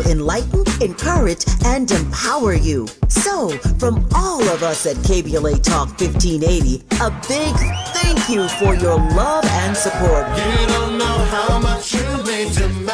enlighten, encourage, and empower you. So, from all of us at KBLA Talk 1580, a big thank you for your love and support. You don't know how much you mean to me.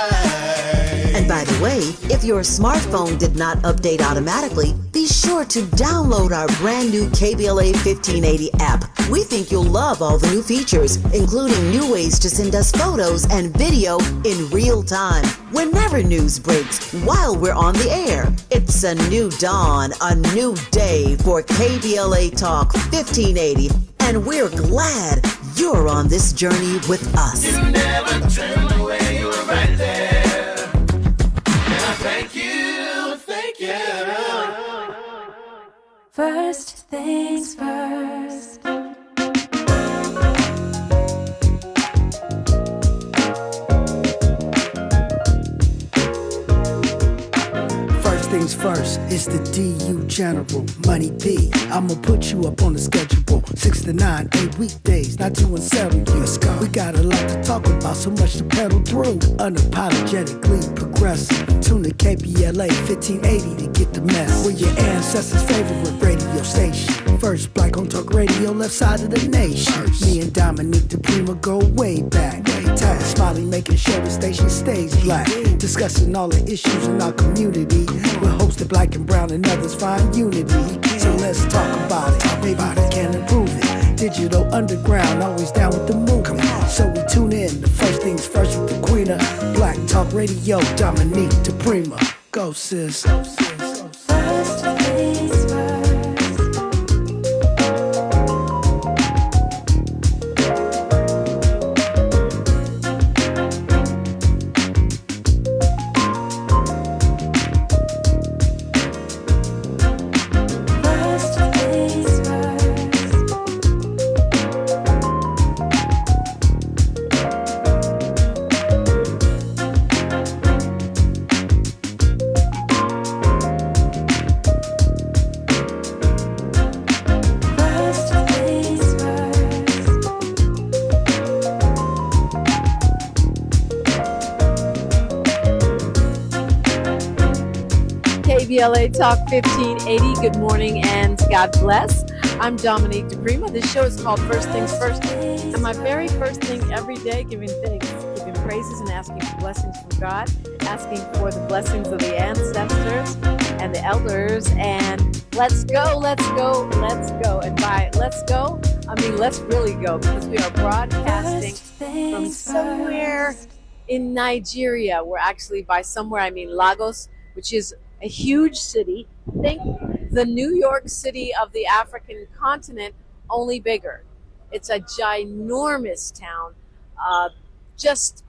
And by the way, if your smartphone did not update automatically, be sure to download our brand new KBLA 1580 app. We think you'll love all the new features, including new ways to send us photos and video in real time, whenever news breaks, while we're on the air. It's a new dawn, a new day for KBLA Talk 1580, and we're glad you're on this journey with us. You never turned away, you were right there. Thank you, thank you. First things first. First things first, it's the DU General, Money P. I'ma put you up on the schedule, 6 to 9, 8 weekdays, not to unsettle you. Let's go. We got a lot to talk about, so much to pedal through. Unapologetically progressive. Tune to KBLA 1580 to get the mess. We're your ancestors' favorite radio station. First black on talk radio, left side of the nation. Me and Dominique DiPrima go way back. Tag Smiley making sure the station stays black. Discussing all the issues in our community. We're hosted black and brown and others find unity. So let's talk about it. Maybe we can improve it. Digital underground, always down with the movement. So we tune in to First Things First with the Queen of Black Talk Radio, Dominique DiPrima. Go sis. First things first. KBLA Talk 1580, good morning and God bless. I'm Dominique DiPrima. This show is called First Things First. And my very first thing every day, giving thanks, giving praises and asking for blessings from God, asking for the blessings of the ancestors and the elders. And let's go, let's go, let's go. And by let's go, I mean let's really go, because we are broadcasting from somewhere in Nigeria. We're actually, by somewhere I mean Lagos, which is a huge city. Think the New York City of the African continent, only bigger. It's a ginormous town, just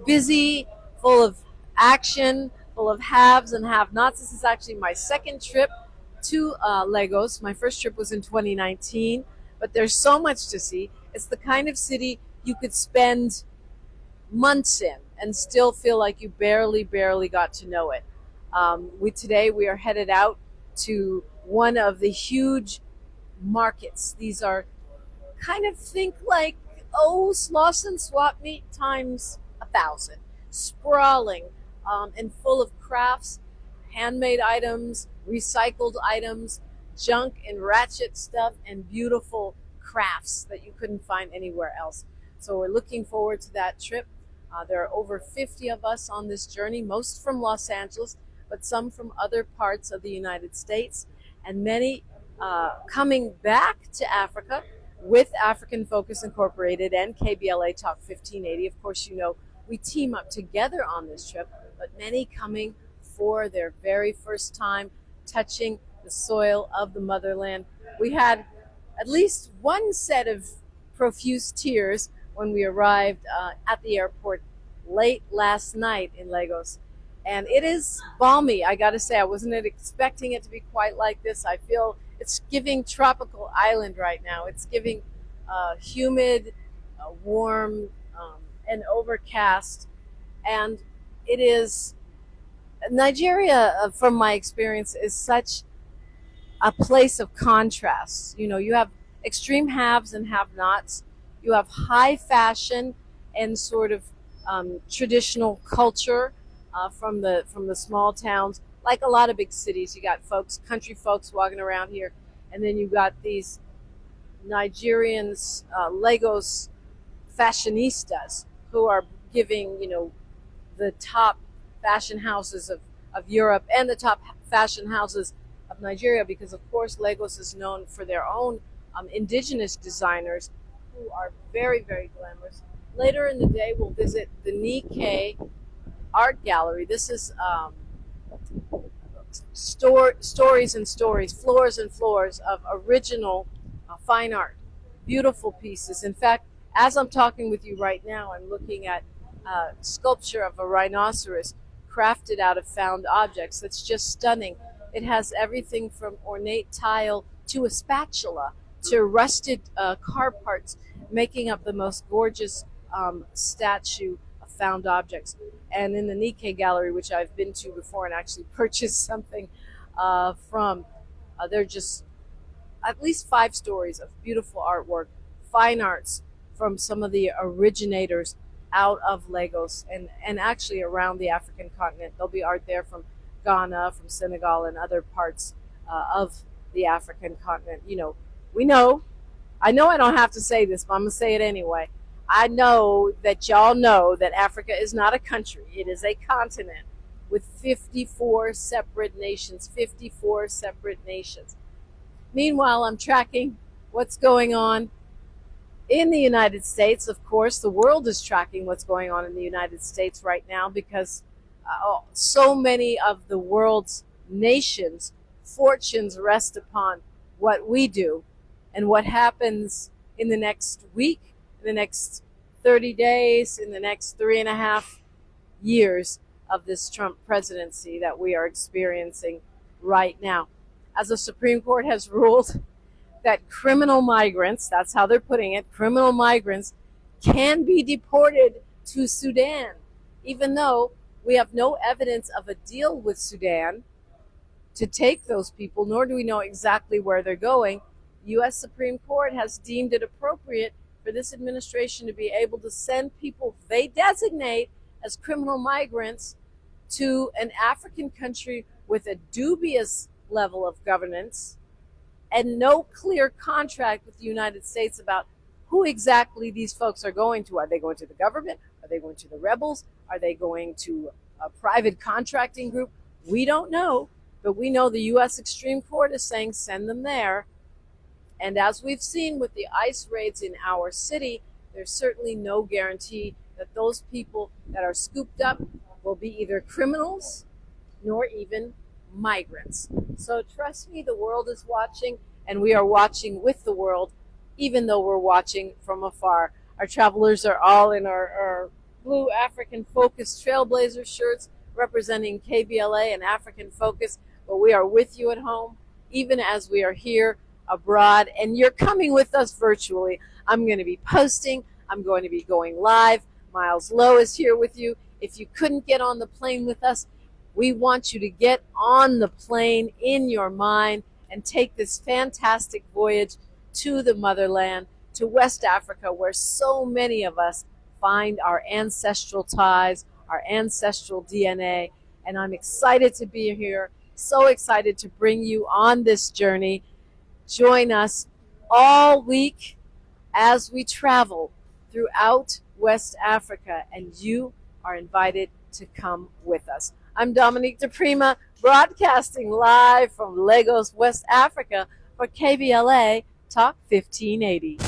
busy, full of action, full of haves and have-nots. This is actually my second trip to Lagos. My first trip was in 2019, but there's so much to see. It's the kind of city you could spend months in and still feel like you barely got to know it. Today we are headed out to one of the huge markets. These are kind of, think like, Sloss and Swap Meet times 1,000. Sprawling and full of crafts, handmade items, recycled items, junk and ratchet stuff, and beautiful crafts that you couldn't find anywhere else. So we're looking forward to that trip. There are over 50 of us on this journey, most from Los Angeles, but some from other parts of the United States, and many coming back to Africa with African Focus Incorporated and KBLA Talk 1580. Of course, you know, we team up together on this trip, but many coming for their very first time touching the soil of the motherland. We had at least one set of profuse tears when we arrived at the airport late last night in Lagos. And it is balmy, I gotta say. I wasn't expecting it to be quite like this. I feel it's giving tropical island right now. It's giving humid, warm, and overcast. And it is, Nigeria, from my experience, is such a place of contrasts. You know, you have extreme haves and have-nots. You have high fashion and sort of traditional culture. from the small towns. Like a lot of big cities, you got country folks walking around here, and then you got these Nigerians, Lagos fashionistas, who are giving, the top fashion houses of Europe and the top fashion houses of Nigeria, because of course Lagos is known for their own indigenous designers who are very, very glamorous. Later in the day, we'll visit the Nikkei Art Gallery. This is stories and stories, floors and floors of original fine art, beautiful pieces. In fact, as I'm talking with you right now, I'm looking at sculpture of a rhinoceros crafted out of found objects. That's just stunning. It has everything from ornate tile to a spatula to rusted car parts, making up the most gorgeous statue of found objects. And in the Nikkei Gallery, which I've been to before and actually purchased something from, there are just at least 5 stories of beautiful artwork, fine arts from some of the originators out of Lagos and actually around the African continent. There'll be art there from Ghana, from Senegal, and other parts of the African continent. I know I don't have to say this, but I'm going to say it anyway. I know that y'all know that Africa is not a country. It is a continent with 54 separate nations, 54 separate nations. Meanwhile, I'm tracking what's going on in the United States. Of course, the world is tracking what's going on in the United States right now, because so many of the world's nations' fortunes rest upon what we do and what happens in the next week, in the next 30 days, in the next 3.5 years of this Trump presidency that we are experiencing right now. As the Supreme Court has ruled that criminal migrants, that's how they're putting it, criminal migrants can be deported to Sudan, even though we have no evidence of a deal with Sudan to take those people, nor do we know exactly where they're going. U.S. Supreme Court has deemed it appropriate for this administration to be able to send people they designate as criminal migrants to an African country with a dubious level of governance and no clear contract with the United States about who exactly these folks are going to. Are they going to the government? Are they going to the rebels? Are they going to a private contracting group? We don't know, but we know the U.S. Supreme Court is saying send them there. And as we've seen with the ICE raids in our city, there's certainly no guarantee that those people that are scooped up will be either criminals nor even migrants. So trust me, the world is watching, and we are watching with the world, even though we're watching from afar. Our travelers are all in our blue African Focus Trailblazer shirts representing KBLA and African Focus, but we are with you at home, even as we are here abroad, and you're coming with us virtually. I'm going to be posting. I'm going to be going live. Miles Lowe is here with you. If you couldn't get on the plane with us, we want you to get on the plane in your mind and take this fantastic voyage to the motherland, to West Africa, where so many of us find our ancestral ties, our ancestral DNA. And I'm excited to be here, so excited to bring you on this journey. Join us all week as we travel throughout West Africa, and you are invited to come with us. I'm Dominique DiPrima, broadcasting live from Lagos, West Africa for KBLA Talk 1580.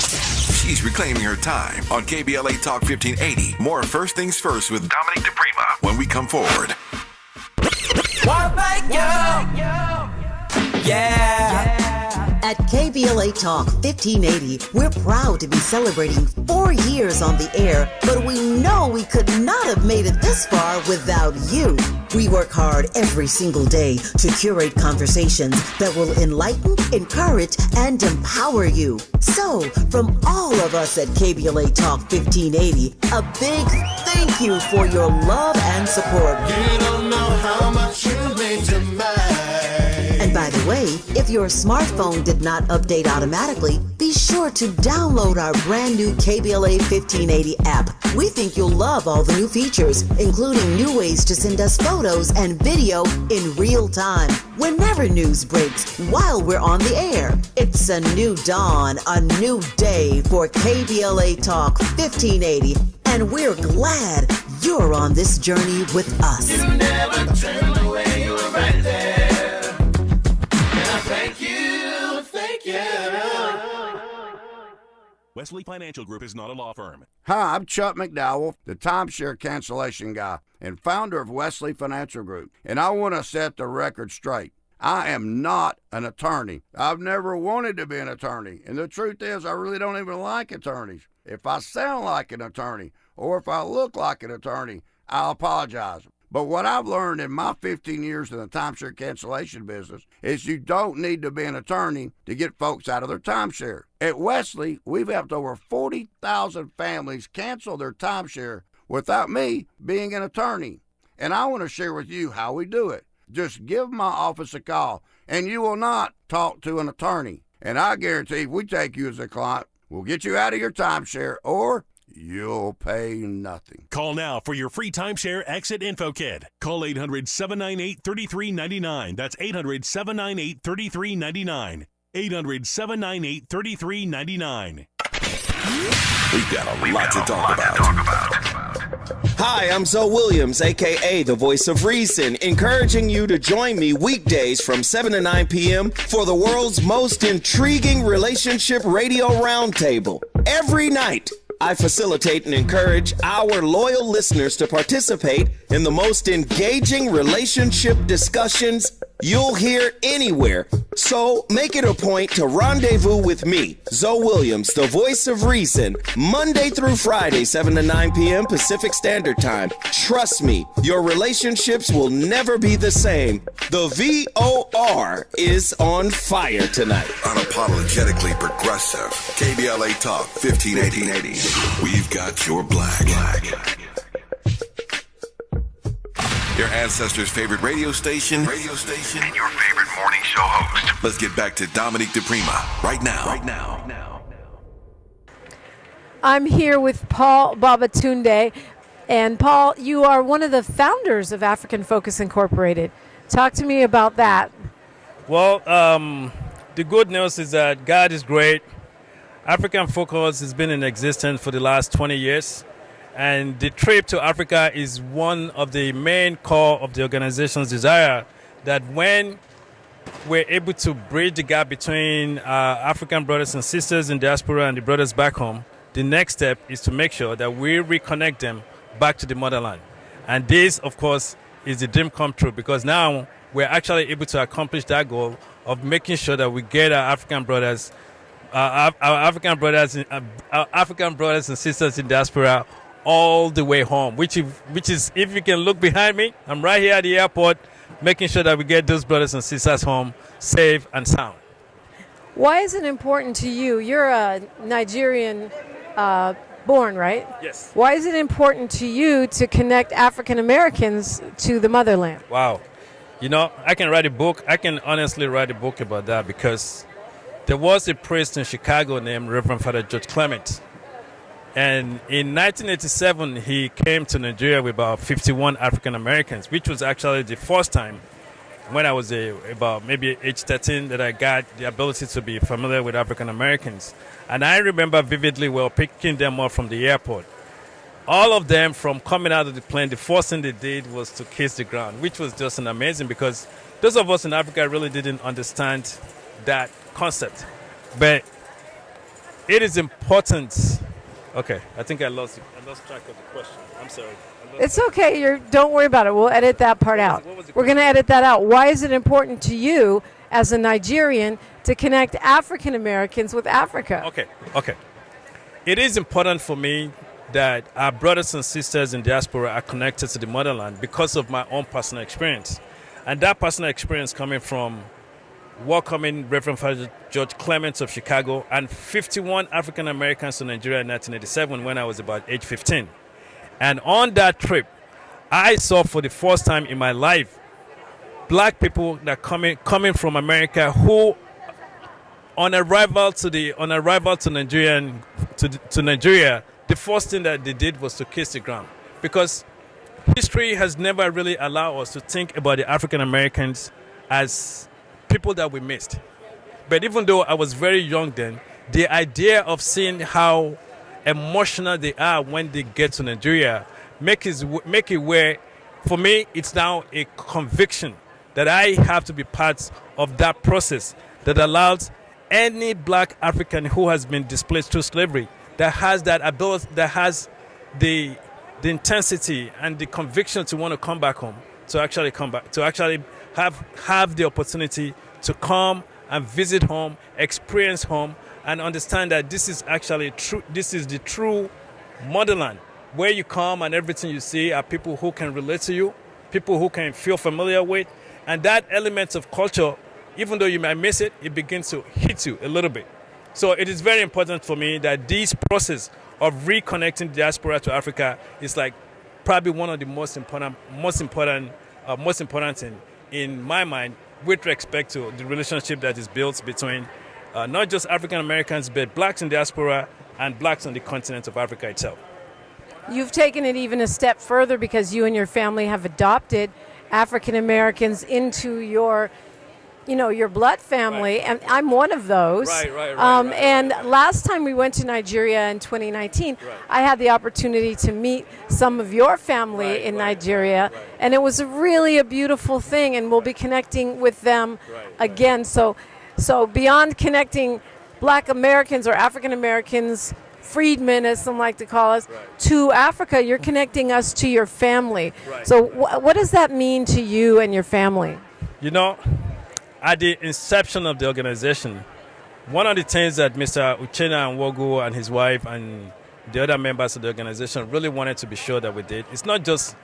She's reclaiming her time on KBLA Talk 1580. More First Things First with Dominique DiPrima when we come forward. Yeah. At KBLA Talk 1580, we're proud to be celebrating 4 years on the air, but we know we could not have made it this far without you. We work hard every single day to curate conversations that will enlighten, encourage, and empower you. So, from all of us at KBLA Talk 1580, a big thank you for your love and support. You don't know how much you mean to me. And by the way, if your smartphone did not update automatically, be sure to download our brand new KBLA 1580 app. We think you'll love all the new features, including new ways to send us photos and video in real time, whenever news breaks, while we're on the air. It's a new dawn, a new day for KBLA Talk 1580, and we're glad you're on this journey with us. You never turned away, you were right there. And I thank you, thank you. Wesley Financial Group is not a law firm. Hi, I'm Chuck McDowell, the timeshare cancellation guy and founder of Wesley Financial Group, and I want to set the record straight. I am not an attorney. I've never wanted to be an attorney, and the truth is I really don't even like attorneys. If I sound like an attorney or if I look like an attorney, I'll apologize. But what I've learned in my 15 years in the timeshare cancellation business is you don't need to be an attorney to get folks out of their timeshare. At Wesley, we've helped over 40,000 families cancel their timeshare without me being an attorney. And I want to share with you how we do it. Just give my office a call, and you will not talk to an attorney. And I guarantee if we take you as a client, we'll get you out of your timeshare, or you'll pay nothing. Call now for your free timeshare exit info kit. Call 800-798-3399. That's 800-798-3399. 800-798-3399. We've got a lot to talk about. Hi, I'm Zoe Williams, a.k.a. the Voice of Reason, encouraging you to join me weekdays from 7 to 9 p.m. for the world's most intriguing relationship radio roundtable. Every night, I facilitate and encourage our loyal listeners to participate in the most engaging relationship discussions you'll hear anywhere. So make it a point to rendezvous with me, Zoe Williams, the Voice of Reason, Monday through Friday, 7 to 9 p.m. Pacific Standard Time. Trust me, your relationships will never be the same. The VOR is on fire tonight. Unapologetically progressive. KBLA Talk 1580. We've got your black. Your ancestors' favorite radio station, and your favorite morning show host. Let's get back to Dominique DiPrima right now. I'm here with Paul Babatunde. And Paul, you are one of the founders of African Focus Incorporated. Talk to me about that. Well, the good news is that God is great. African Focus has been in existence for the last 20 years. And the trip to Africa is one of the main core of the organization's desire that when we're able to bridge the gap between African brothers and sisters in diaspora and the brothers back home, the next step is to make sure that we reconnect them back to the motherland. And this, of course, is the dream come true because now we're actually able to accomplish that goal of making sure that we get our African brothers and sisters in diaspora all the way home, which is, if you can look behind me, I'm right here at the airport, making sure that we get those brothers and sisters home safe and sound. Why is it important to you? You're a Nigerian born, right? Yes. Why is it important to you to connect African Americans to the motherland? Wow. You know, I can write a book. I can honestly write a book about that because there was a priest in Chicago named Reverend Father George Clement. And in 1987, he came to Nigeria with about 51 African Americans, which was actually the first time when I was about maybe age 13 that I got the ability to be familiar with African Americans. And I remember vividly picking them up from the airport. All of them, from coming out of the plane, the first thing they did was to kiss the ground, which was just an amazing because those of us in Africa really didn't understand that concept. But it is important. Okay, I think I lost track of the question. I'm sorry. It's okay. Don't worry about it. We'll edit that part out. We're going to edit that out. Why is it important to you as a Nigerian to connect African Americans with Africa? Okay. It is important for me that our brothers and sisters in diaspora are connected to the motherland because of my own personal experience. And that personal experience coming from welcoming Reverend Father George Clement of Chicago and 51 African Americans to Nigeria in 1987 when I was about age 15. And on that trip, I saw for the first time in my life black people that coming from America who, on arrival to Nigeria, the first thing that they did was to kiss the ground, because history has never really allowed us to think about the African Americans as people that we missed. But even though I was very young then, the idea of seeing how emotional they are when they get to Nigeria make it where, for me, it's now a conviction that I have to be part of that process that allows any black African who has been displaced through slavery, that has that ability, that has the intensity and the conviction to want to come back home, to actually come back, to actually have the opportunity to come and visit home, experience home, and understand that this is actually true. This is the true motherland, where you come and everything you see are people who can relate to you, people who can feel familiar with, and that element of culture, even though you might miss it, it begins to hit you a little bit. So it is very important for me that this process of reconnecting diaspora to Africa is like probably one of the most important thing in my mind, with respect to the relationship that is built between not just African Americans, but blacks in diaspora and blacks on the continent of Africa itself. You've taken it even a step further because you and your family have adopted African Americans into your blood family, and I'm one of those. Right. And last time we went to Nigeria in 2019, I had the opportunity to meet some of your family in Nigeria, and it was really a beautiful thing, and we'll be connecting with them again. So beyond connecting black Americans or African Americans, freedmen, as some like to call us, to Africa, you're connecting us to your family. So what does that mean to you and your family? At the inception of the organization, one of the things that Mr. Uchenna Nwogu and his wife and the other members of the organization really wanted to be sure that we did, it's not just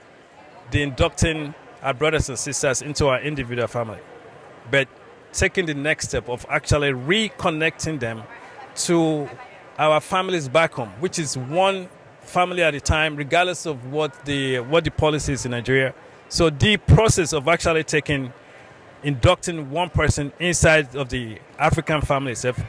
the inducting our brothers and sisters into our individual family, but taking the next step of actually reconnecting them to our families back home, which is one family at a time, regardless of what the policy is in Nigeria. So the process of actually inducting one person inside of the African family itself,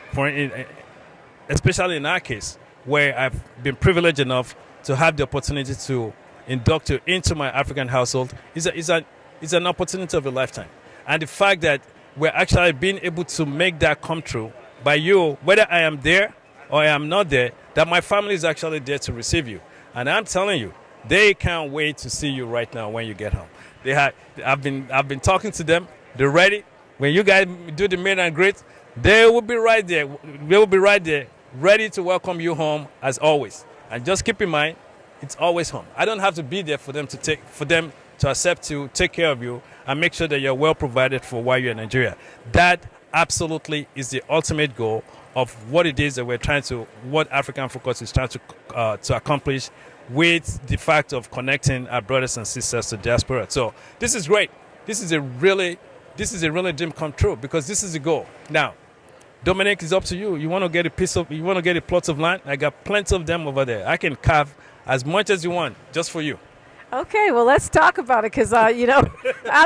especially in our case, where I've been privileged enough to have the opportunity to induct you into my African household, is an opportunity of a lifetime. And the fact that we're actually being able to make that come true by you, whether I am there or I am not there, that my family is actually there to receive you. And I'm telling you, they can't wait to see you right now when you get home. I've been talking to them. They're ready. When you guys do the meet and greet, they will be right there. They will be right there, ready to welcome you home as always. And just keep in mind, it's always home. I don't have to be there for them to accept to take care of you and make sure that you're well provided for while you're in Nigeria. That absolutely is the ultimate goal of what it is that what African Focus is trying to accomplish with the fact of connecting our brothers and sisters to diaspora. So this is great. This is a really dream come true, because this is the goal. Now, Dominique, it's up to you. You want to get a plot of land? I got plenty of them over there. I can carve as much as you want just for you. Okay, well, let's talk about it, because, I'm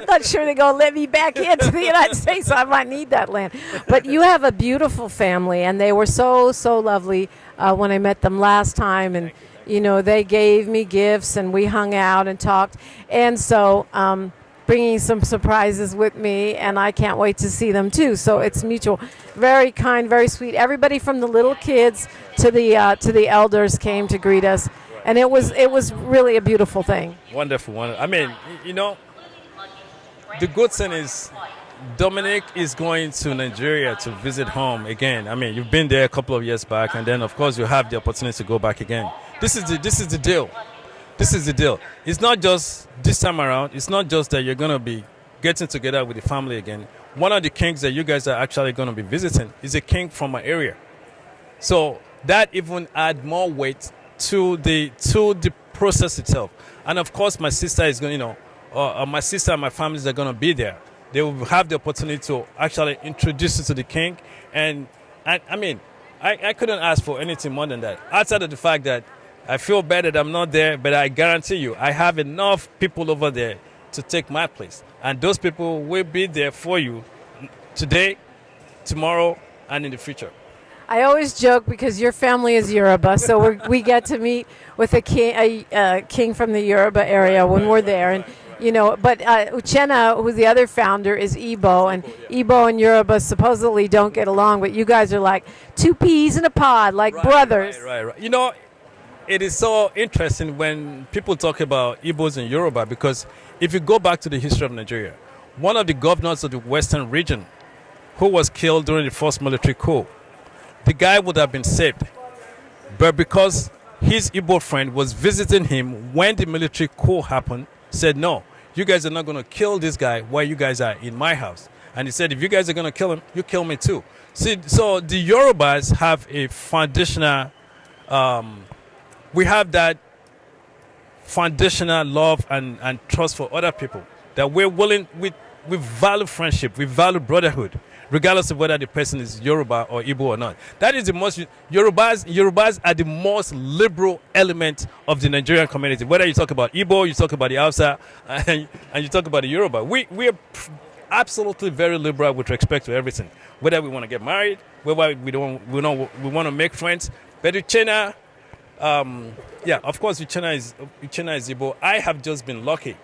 not sure they're going to let me back into the United States, so I might need that land. But you have a beautiful family, and they were so, so lovely when I met them last time. And, they gave me gifts, and we hung out and talked. And so bringing some surprises with me, and I can't wait to see them, too. So it's mutual. Very kind, very sweet. Everybody from the little kids to the elders came to greet us. And it was really a beautiful thing. Wonderful. I mean, the good thing is Dominique is going to Nigeria to visit home again. I mean, you've been there a couple of years back, and then, of course, you have the opportunity to go back again. This is the deal. This is the deal. It's not just this time around. It's not just that you're going to be getting together with the family again. One of the kings that you guys are actually going to be visiting is a king from my area. So that even add more weight to the process itself. And of course, my sister is going, my sister and my families are going to be there. They will have the opportunity to actually introduce you to the king. And I mean, I couldn't ask for anything more than that. Outside of the fact that I feel bad that I'm not there, but I guarantee you, I have enough people over there to take my place. And those people will be there for you today, tomorrow, and in the future. I always joke because your family is Yoruba, so we get to meet with a king from the Yoruba area when we're there, and you know. But Uchenna, who's the other founder, is Igbo, and Igbo and Yoruba supposedly don't get along, but you guys are like two peas in a pod, like brothers. Right. You know, it is so interesting when people talk about Igbos and Yoruba, because if you go back to the history of Nigeria, one of the governors of the Western region who was killed during the first military coup, the guy would have been saved. But because his Igbo friend was visiting him when the military coup happened, said, no, you guys are not going to kill this guy while you guys are in my house. And he said, if you guys are going to kill him, you kill me too. See, so the Yorubas have a foundational, we have that foundational love and trust for other people, that we're willing, we value friendship, we value brotherhood, regardless of whether the person is Yoruba or Igbo or not. That is the most, Yorubas are the most liberal element of the Nigerian community. Whether you talk about Igbo, you talk about the Hausa, and you talk about the Yoruba. We are absolutely very liberal with respect to everything. Whether we want to get married, whether we want to make friends. But Uchenna, of course, Uchenna is Igbo. I have just been lucky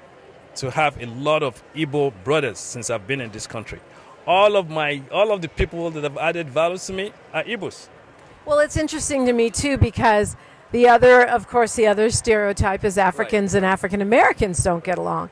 to have a lot of Igbo brothers since I've been in this country. All of the people that have added value to me are Igbos. Well, it's interesting to me too, because the other stereotype is Africans and African Americans don't get along.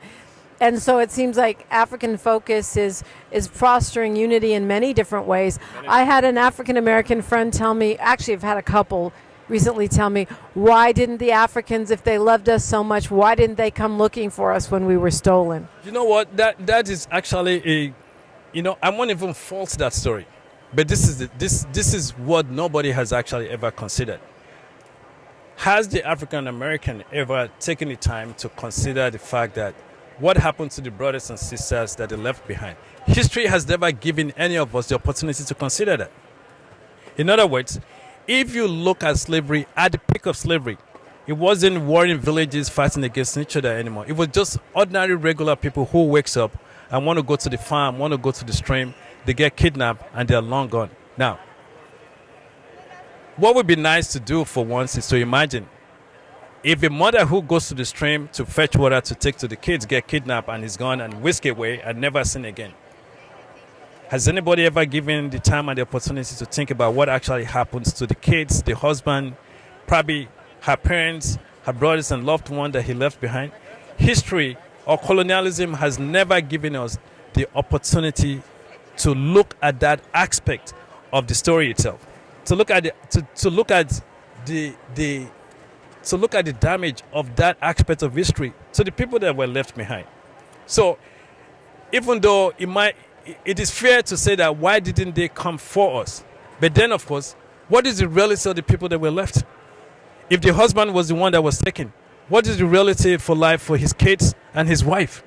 And so it seems like African Focus is fostering unity in many different ways. I had an African American friend tell me, actually I've had a couple recently tell me, why didn't the Africans, if they loved us so much, why didn't they come looking for us when we were stolen? You know what? That is actually I won't even fault that story. But this is what nobody has actually ever considered. Has the African American ever taken the time to consider the fact that what happened to the brothers and sisters that they left behind? History has never given any of us the opportunity to consider that. In other words, if you look at slavery, at the peak of slavery, it wasn't warring villages fighting against each other anymore. It was just ordinary, regular people who wakes up and want to go to the farm, want to go to the stream. They get kidnapped and they're long gone. Now, what would be nice to do for once is to imagine if a mother who goes to the stream to fetch water to take to the kids get kidnapped and is gone and whisked away and never seen again. Has anybody ever given the time and the opportunity to think about what actually happens to the kids, the husband, probably her parents, her brothers and loved ones that he left behind? History or colonialism has never given us the opportunity to look at that aspect of the story itself, to look at the damage of that aspect of history to the people that were left behind. So, even though it is fair to say that why didn't they come for us? But then, of course, what is the reality of the people that were left? If the husband was the one that was taken, what is the reality for life for his kids and his wife?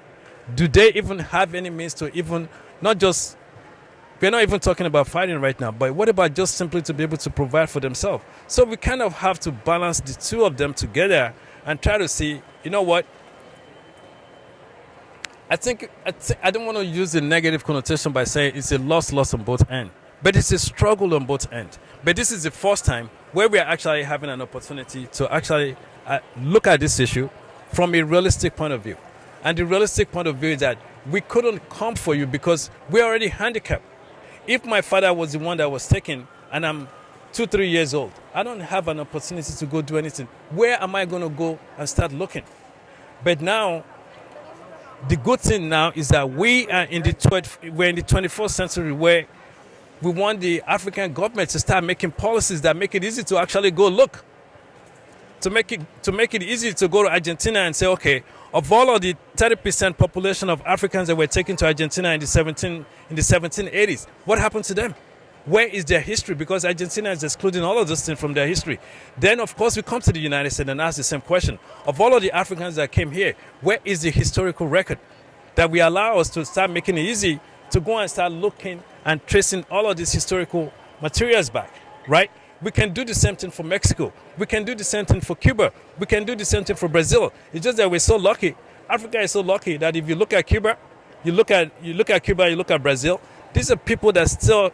Do they even have any means to even, we're not even talking about fighting right now, but what about just simply to be able to provide for themselves? So we kind of have to balance the two of them together and try to see, you know what? I don't want to use the negative connotation by saying it's a loss on both ends, but it's a struggle on both ends. But this is the first time where we are actually having an opportunity to actually look at this issue from a realistic point of view. And the realistic point of view is that we couldn't come for you because we're already handicapped. If my father was the one that was taken and I'm 2-3 years old, I don't have an opportunity to go do anything. Where am I going to go and start looking? But now, the good thing now is that we're in the 21st century where we want the African government to start making policies that make it easy to actually go look. To make it easy to go to Argentina and say, okay, of all of the 30% population of Africans that were taken to Argentina in the 1780s, what happened to them? Where is their history? Because Argentina is excluding all of those things from their history. Then, of course, we come to the United States and ask the same question. Of all of the Africans that came here, where is the historical record that we allow us to start making it easy to go and start looking and tracing all of these historical materials back, right? We can do the same thing for Mexico. We can do the same thing for Cuba. We can do the same thing for Brazil. It's just that we're so lucky Africa is so lucky that if you look at Cuba, you look at Cuba, you look at Brazil, these are people that still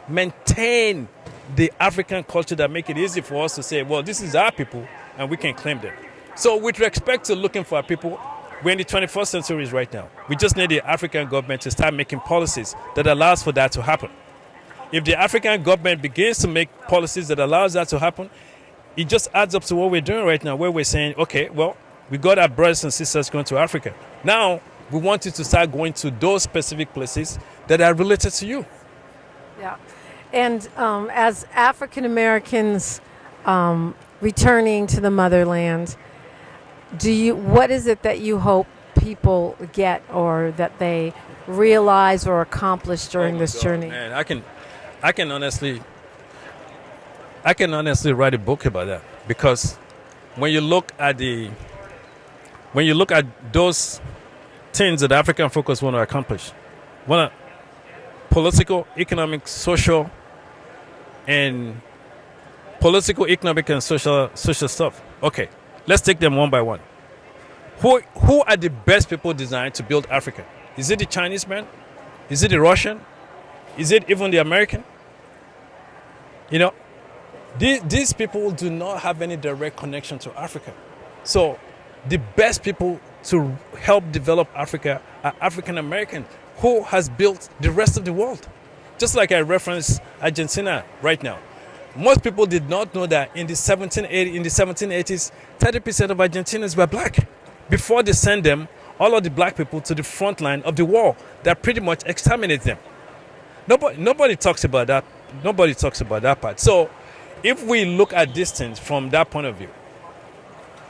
maintain the African culture that make it easy for us to say, well, this is our people and we can claim them. So with respect to looking for our people, we're in the 21st century right now. We just need the African government to start making policies that allows for that to happen. If the African government begins to make policies that allows that to happen, it just adds up to what we're doing right now, where we're saying, okay, well, we got our brothers and sisters going to Africa. Now, we want you to start going to those specific places that are related to you. Yeah. And as African Americans returning to the motherland, what is it that you hope people get or that they realize or accomplish during this journey? Man, I can honestly write a book about that, because when you look at those things that African Focus want to accomplish, political, economic, social social stuff. Okay, let's take them one by one. Who are the best people designed to build Africa? Is it the Chinese man? Is it the Russian? Is it even the American? You know, these people do not have any direct connection to Africa. So the best people to help develop Africa are African American, who has built the rest of the world. Just like I referenced Argentina right now. Most people did not know that in the 1780s, 30% of Argentinians were black. Before they sent them, all of the black people to the front line of the war that pretty much exterminated them. Nobody talks about that. Nobody talks about that part. So if we look at these things from that point of view,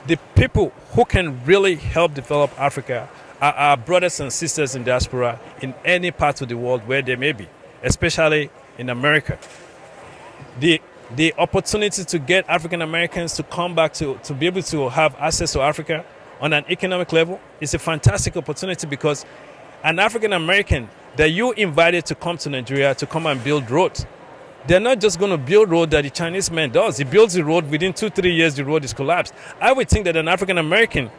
the people who can really help develop Africa are our brothers and sisters in diaspora in any part of the world where they may be, especially in America. The opportunity to get African Americans to come back to be able to have access to Africa on an economic level is a fantastic opportunity, because an African American that you invited to come to Nigeria to come and build roads, they're not just going to build road that the Chinese man does. He builds the road, within 2-3 years the road is collapsed. I would think that an African American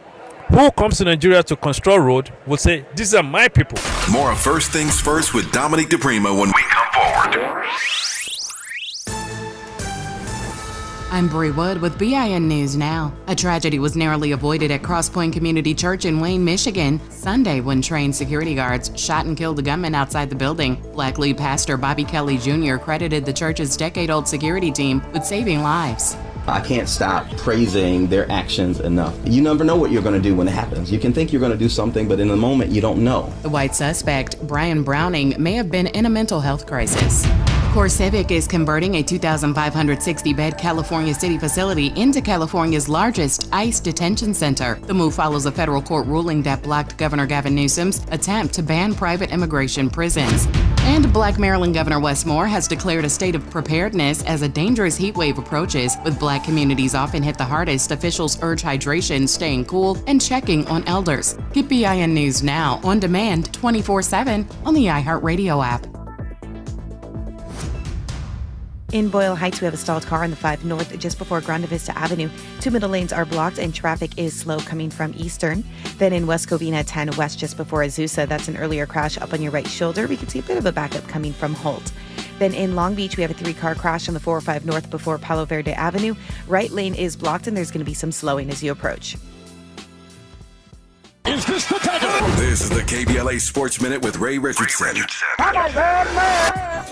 who comes to Nigeria to construct road will say, these are my people. More of First Things First with Dominique DiPrima when we come forward. I'm Bree Wood with BIN News Now. A tragedy was narrowly avoided at Cross Point Community Church in Wayne, Michigan, Sunday when trained security guards shot and killed a gunman outside the building. Black lead pastor Bobby Kelly Jr. credited the church's decade-old security team with saving lives. I can't stop praising their actions enough. You never know what you're going to do when it happens. You can think you're going to do something, but in the moment you don't know. The white suspect, Brian Browning, may have been in a mental health crisis. CoreCivic is converting a 2,560-bed California City facility into California's largest ICE detention center. The move follows a federal court ruling that blocked Governor Gavin Newsom's attempt to ban private immigration prisons. And Black Maryland Governor Wes Moore has declared a state of preparedness as a dangerous heat wave approaches. With Black communities often hit the hardest, officials urge hydration, staying cool, and checking on elders. Get BIN News Now on demand 24/7 on the iHeartRadio app. In Boyle Heights, we have a stalled car on the 5 North just before Grande Vista Avenue. 2 middle lanes are blocked and traffic is slow coming from Eastern. Then in West Covina, 10 West just before Azusa, that's an earlier crash up on your right shoulder. We can see a bit of a backup coming from Holt. Then in Long Beach, we have a 3-car crash on the 405 North before Palo Verde Avenue. Right lane is blocked and there's going to be some slowing as you approach. Is this the time? This is the KBLA Sports Minute with Ray Richardson.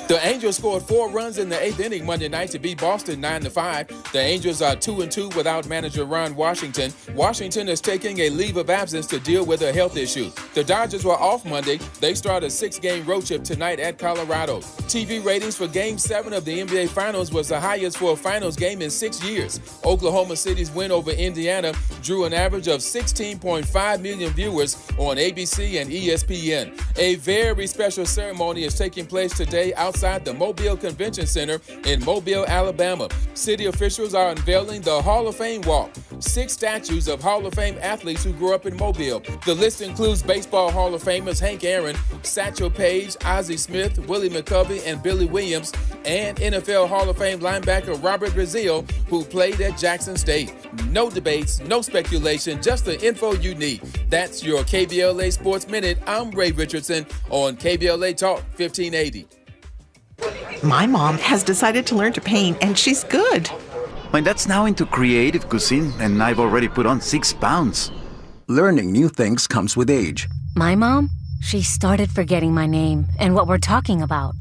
The Angels scored 4 runs in the 8th inning Monday night to beat Boston 9-5. The Angels are 2-2 without manager Ron Washington. Washington is taking a leave of absence to deal with a health issue. The Dodgers were off Monday. They start a 6-game road trip tonight at Colorado. TV ratings for Game 7 of the NBA Finals was the highest for a finals game in 6 years. Oklahoma City's win over Indiana drew an average of 16.5 million viewers on ABC and ESPN. A very special ceremony is taking place today outside the Mobile Convention Center in Mobile, Alabama. City officials are unveiling the Hall of Fame Walk, 6 statues of Hall of Fame athletes who grew up in Mobile. The list includes Baseball Hall of Famers Hank Aaron, Satchel Paige, Ozzie Smith, Willie McCovey, and Billy Williams, and NFL Hall of Fame linebacker Robert Atinse, who played at Jackson State. No debates, no speculation, just the info you need. That's your KBLA Sports Minute. I'm Ray Richardson on KBLA Talk 1580. My mom has decided to learn to paint, and she's good. My dad's now into creative cuisine, and I've already put on 6 pounds. Learning new things comes with age. My mom, she started forgetting my name and what we're talking about.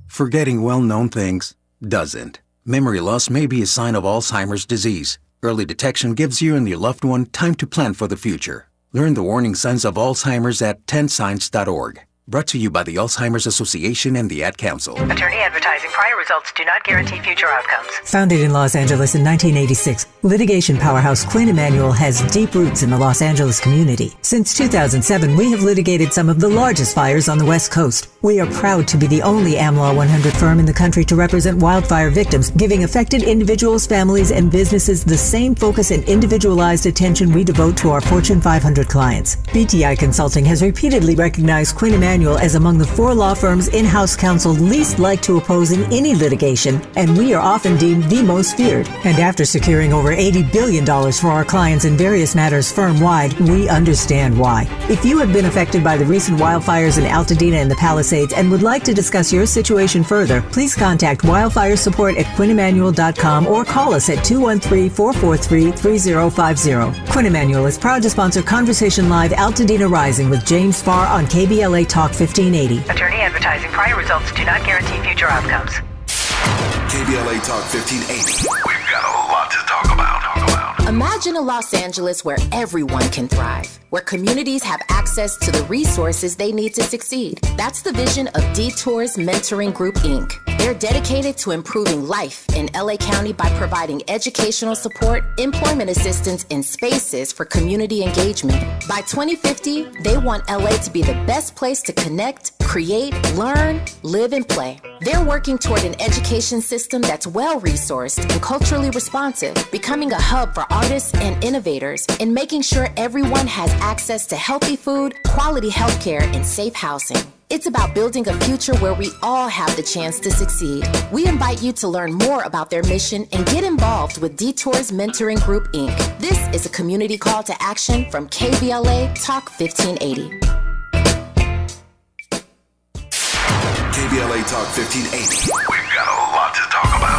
Forgetting well-known things doesn't. Memory loss may be a sign of Alzheimer's disease. Early detection gives you and your loved one time to plan for the future. Learn the warning signs of Alzheimer's at 10signs.org. Brought to you by the Alzheimer's Association and the Ad Council. Attorney advertising. Prior results do not guarantee future outcomes. Founded in Los Angeles in 1986, litigation powerhouse Quinn Emanuel has deep roots in the Los Angeles community. Since 2007, we have litigated some of the largest fires on the West Coast. We are proud to be the only AmLaw 100 firm in the country to represent wildfire victims, giving affected individuals, families, and businesses the same focus and individualized attention we devote to our Fortune 500 clients. BTI Consulting has repeatedly recognized Quinn Emanuel as among the 4 law firms in-house counsel least liked to oppose in any litigation, and we are often deemed the most feared. And after securing over $80 billion for our clients in various matters firm-wide, we understand why. If you have been affected by the recent wildfires in Altadena and the Palisades and would like to discuss your situation further, please contact wildfire support at QuinnEmanuel.com or call us at 213-443-3050. Quinn Emanuel is proud to sponsor Conversation Live Altadena Rising with James Farr on KBLA Talk 1580. Attorney advertising. Prior results do not guarantee future outcomes. KBLA Talk 1580. We've got a lot to talk about. Imagine a Los Angeles where everyone can thrive, where communities have access to the resources they need to succeed. That's the vision of Detours Mentoring Group, Inc. They're dedicated to improving life in LA County by providing educational support, employment assistance, and spaces for community engagement. By 2050, they want LA to be the best place to connect, create, learn, live, and play. They're working toward an education system that's well-resourced and culturally responsive, becoming a hub for artists and innovators, and making sure everyone has access to healthy food, quality healthcare, and safe housing. It's about building a future where we all have the chance to succeed. We invite you to learn more about their mission and get involved with Detours Mentoring Group, Inc. This is a community call to action from KBLA Talk 1580. KBLA Talk 1580. We've got a lot to talk about.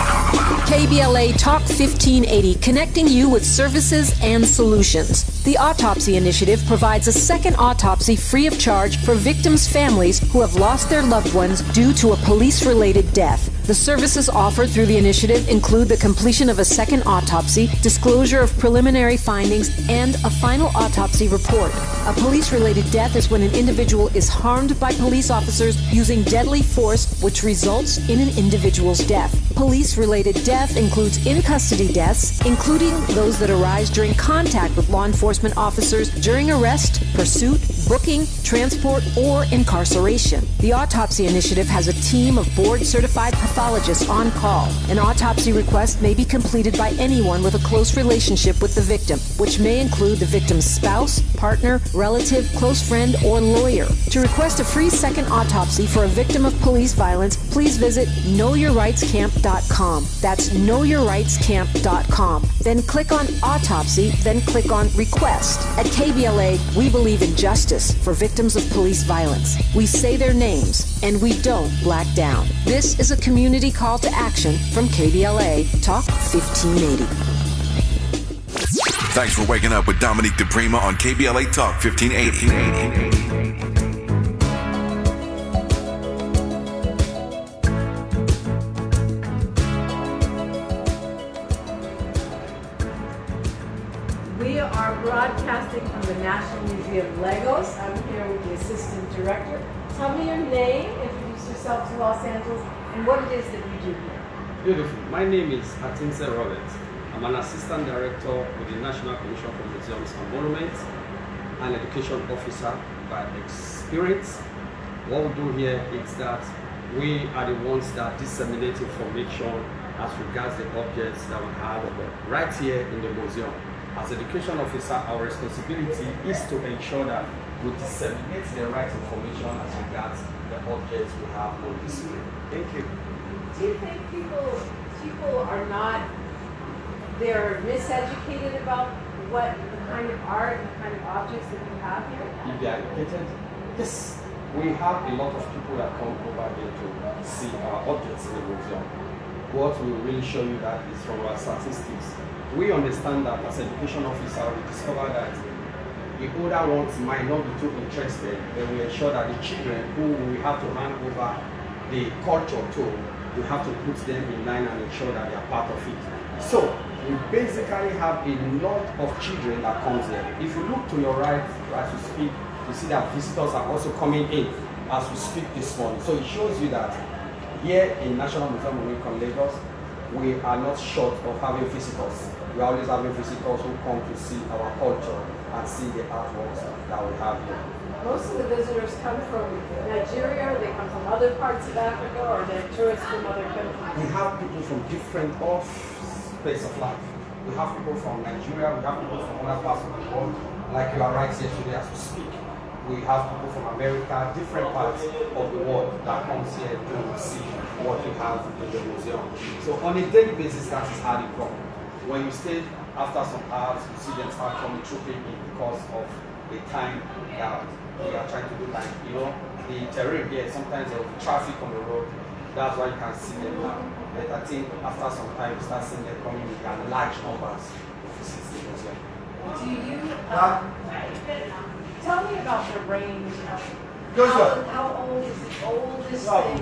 KBLA Talk 1580, connecting you with services and solutions. The Autopsy Initiative provides a second autopsy free of charge for victims' families who have lost their loved ones due to a police-related death. The services offered through the initiative include the completion of a second autopsy, disclosure of preliminary findings, and a final autopsy report. A police-related death is when an individual is harmed by police officers using deadly force, which results in an individual's death. Police-related death includes in-custody deaths, including those that arise during contact with law enforcement officers during arrest, pursuit, booking, transport, or incarceration. The Autopsy Initiative has a team of board-certified pathologists on call. An autopsy request may be completed by anyone with a close relationship with the victim, which may include the victim's spouse, partner, relative, close friend, or lawyer. To request a free second autopsy for a victim of police violence, please visit knowyourrightscamp.com. That's knowyourrightscamp.com. Then click on Autopsy, then click on Request. At KBLA, we believe in justice for victims of police violence. We say their names, and we don't black down. This is a community call to action from KBLA Talk 1580. Thanks for waking up with Dominique DiPrima on KBLA Talk 1580. We are broadcasting from the National Museum of Lagos. I'm here with the Assistant Director. Tell me your name, introduce yourself to Los Angeles, and what it is that you do here. Beautiful. My name is Atinse Robert. I'm an Assistant Director with the National Commission for Museums and Monuments. an education officer by experience. What we do here is that we are the ones that disseminate information as regards the objects that we have right here in the museum. As education officer, our responsibility is to ensure that we disseminate the right information as regards the objects we have on display. Thank you. Do you think people are not, they're miseducated about what the kind of art and the kind of objects that we have here? If they are educated, yes. We have a lot of people that come over here to see our objects in the museum. What will really show you that is from our statistics. We understand that as education officer, we discover that the older ones might not be too interested, but we ensure that the children who we have to hand over the culture to, we have to put them in line and ensure that they are part of it. So we basically have a lot of children that comes here. If you look to your right as you speak, you see that visitors are also coming in as we speak this morning. So it shows you that here in National Museum of Lincoln, Lagos, we are not short of having visitors. We are always having visitors who come to see our culture and see the artworks that we have here. Most of the visitors come from Nigeria, or they come from other parts of Africa, or they're tourists from other countries? We have people from different space of life. We have people from Nigeria, we have people from other parts of the world, like you are right here today as we speak. We have people from America, different parts of the world that comes here to see what we have in the museum. So on a daily basis, that is how they come. When you stay, after some hours, you see them start coming trooping in because of the time that we are trying to do. Like, you know, the terrain here, sometimes there will be traffic on the road. That's why you can see them now. But I think after some time, you start seeing them coming in large numbers to visit the museum. Do you, tell me about the range of how old is the oldest thing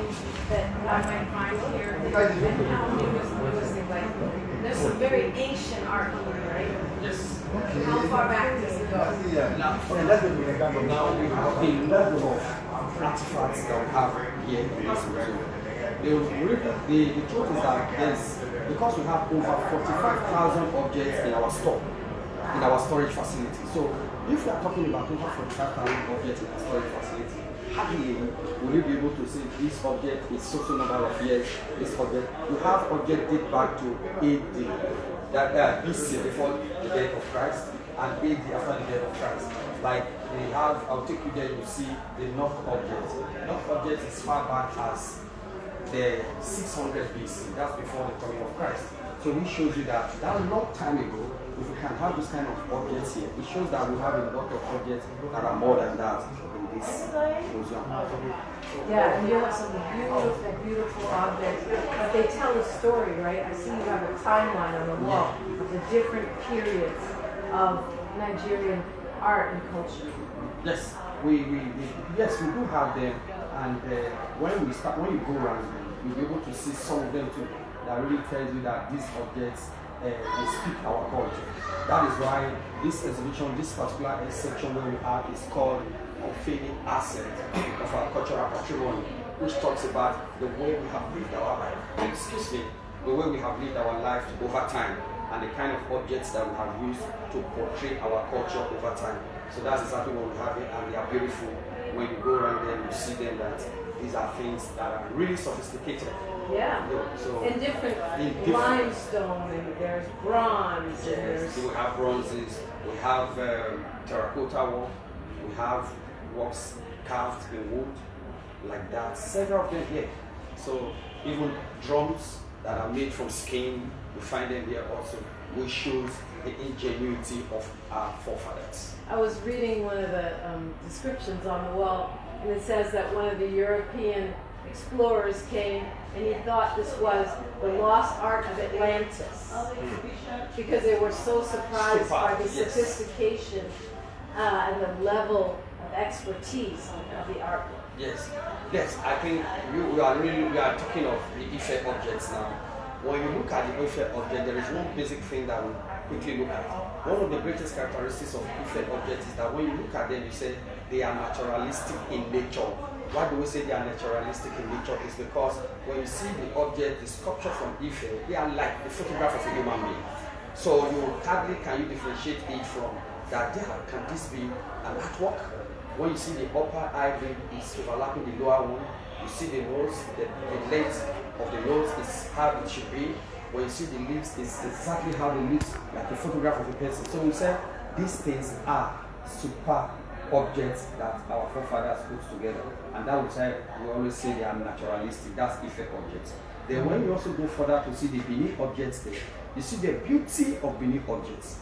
that I might find here, and how new is the newest thing? Like, there's some very ancient art here, right? Yes. How far back does it go? Now we have a lot of artifacts that we have here in this museum. The truth is that because we have over 45,000 objects in our store, in our storage facility. So if we are talking about over 45,000 objects in our storage facility, hardly will you be able to say this object is so number of years, this object. We have objects date back to AD, that BC before the death of Christ, and AD after the death of Christ. Like we have, I'll take you there, you see the North object. North object is far back as the 600 BC, that's before the coming of Christ. So it shows you that long time ago, if we can have this kind of objects here, it shows that we have a lot of objects that are more than that in this museum. Yeah, and you have some beautiful, beautiful objects, but they tell a story, right? I see you have a timeline on the wall of the different periods of Nigerian art and culture. Yes, we do have them, and when you go around, you'll be able to see some of them too. That really tells you that these objects they speak our culture. That is why this exhibition, this particular section where we are, is called Unfading Asset of our Cultural Patrimony, which talks about the way we have lived our life. The way we have lived our life over time, and the kind of objects that we have used to portray our culture over time. So that's exactly what we have here, and they are beautiful. When you go around them, you see them that these are things that are really sophisticated. Yeah, so in different limestone, and there's bronze. Yes, and there's... we have bronzes, we have terracotta work, we have works carved in wood, like that. Several of them here. So even drums that are made from skin, we find them here also, which shows the ingenuity of our forefathers. I was reading one of the descriptions on the wall, and it says that one of the European explorers came and he thought this was the lost art of Atlantis because they were so surprised by the sophistication and the level of expertise of the artwork. Yes, I think we are talking of the Ife objects now. When you look at the Ife object, there is one basic thing that we quickly look at. One of the greatest characteristics of Ife objects is that when you look at them, you say they are naturalistic in nature. Why do we say they are naturalistic in nature? Is because when you see the object, the sculpture from Ife, they are like the photograph of a human being. So you hardly can you differentiate it from that can this be an artwork? When you see the upper eyelid is overlapping the lower one, you see the nose, the length of the nose is how it should be. When you see the lips, it's exactly how the lips, like a photograph of a person. So we say these things are super objects that our forefathers put together. And that would say, we always say they are naturalistic, that's effect objects. Then when you also go further to see the Benin objects there, you see the beauty of Benin objects.